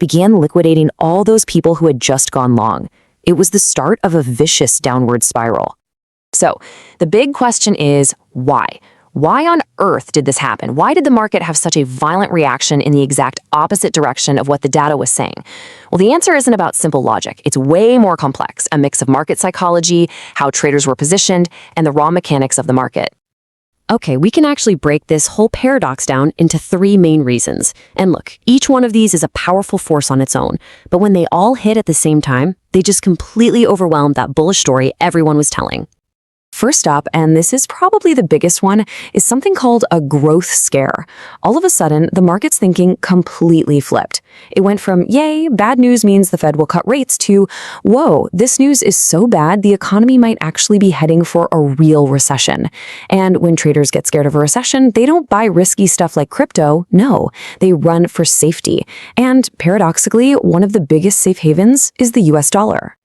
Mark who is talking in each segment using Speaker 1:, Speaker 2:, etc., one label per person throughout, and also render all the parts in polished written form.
Speaker 1: began liquidating all those people who had just gone long. It was the start of a vicious downward spiral. So, the big question is why? Why on earth did this happen? Why did the market have such a violent reaction in the exact opposite direction of what the data was saying? Well, the answer isn't about simple logic. It's way more complex, a mix of market psychology, how traders were positioned, and the raw mechanics of the market. Okay, we can actually break this whole paradox down into 3 main reasons. And look, each one of these is a powerful force on its own, but when they all hit at the same time, they just completely overwhelmed that bullish story everyone was telling. First up, and this is probably the biggest one, is something called a growth scare. All of a sudden, the market's thinking completely flipped. It went from, yay, bad news means the Fed will cut rates, to, whoa, this news is so bad the economy might actually be heading for a real recession. And when traders get scared of a recession, they don't buy risky stuff like crypto, no, they run for safety. And paradoxically, one of the biggest safe havens is the US dollar.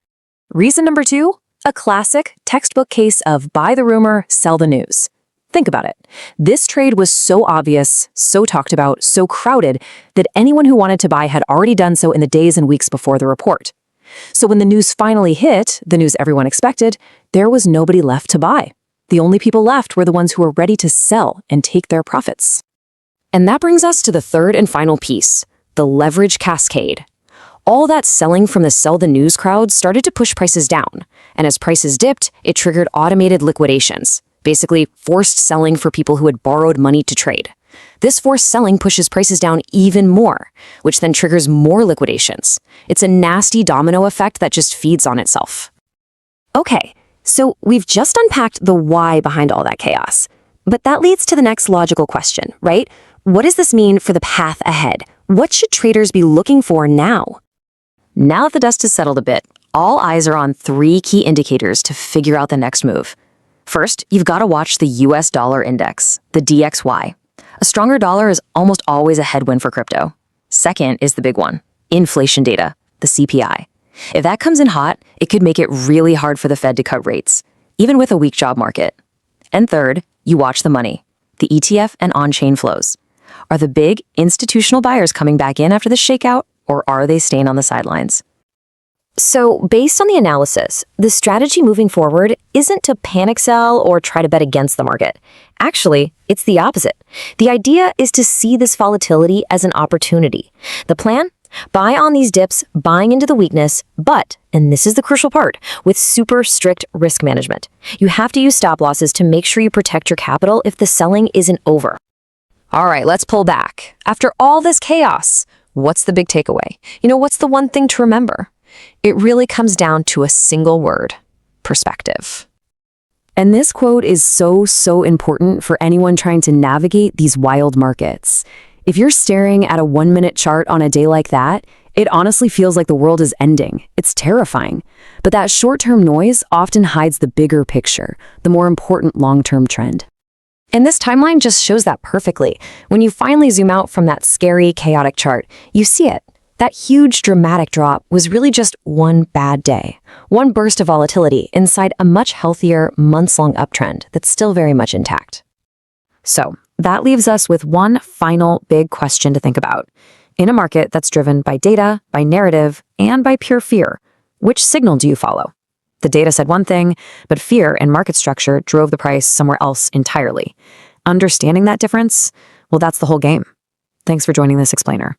Speaker 1: Reason number 2? A classic textbook case of buy the rumor, sell the news. Think about it. This trade was so obvious, so talked about, so crowded that anyone who wanted to buy had already done so in the days and weeks before the report. So when the news finally hit, the news everyone expected, there was nobody left to buy. The only people left were the ones who were ready to sell and take their profits. And that brings us to the third and final piece, the leverage cascade. All that selling from the sell the news crowd started to push prices down, and as prices dipped, it triggered automated liquidations, basically forced selling for people who had borrowed money to trade. This forced selling pushes prices down even more, which then triggers more liquidations. It's a nasty domino effect that just feeds on itself. Okay, so we've just unpacked the why behind all that chaos, but that leads to the next logical question, right? What does this mean for the path ahead? What should traders be looking for now? Now that the dust has settled a bit, all eyes are on 3 key indicators to figure out the next move. First, you've got to watch the US dollar index, the DXY. A stronger dollar is almost always a headwind for crypto. Second is the big one, inflation data, the CPI. If that comes in hot, it could make it really hard for the Fed to cut rates, even with a weak job market. And third, you watch the money, the ETF and on-chain flows. Are the big institutional buyers coming back in after the shakeout, or are they staying on the sidelines? So, based on the analysis, the strategy moving forward isn't to panic sell or try to bet against the market. Actually, it's the opposite. The idea is to see this volatility as an opportunity. The plan? Buy on these dips, buying into the weakness, but, and this is the crucial part, with super strict risk management. You have to use stop losses to make sure you protect your capital if the selling isn't over. All right, let's pull back. After all this chaos, what's the big takeaway? What's the one thing to remember? It really comes down to a single word: perspective. And this quote is so important for anyone trying to navigate these wild markets. If you're staring at a 1-minute chart on a day like that, it honestly feels like the world is ending. It's terrifying. But that short-term noise often hides the bigger picture, the more important long-term trend. And this timeline just shows that perfectly. When you finally zoom out from that scary, chaotic chart, you see it. That huge, dramatic drop was really just one bad day, one burst of volatility inside a much healthier, months-long uptrend that's still very much intact. So, that leaves us with one final big question to think about. In a market that's driven by data, by narrative, and by pure fear, which signal do you follow? The data said one thing, but fear and market structure drove the price somewhere else entirely. Understanding that difference, well, that's the whole game. Thanks for joining this explainer.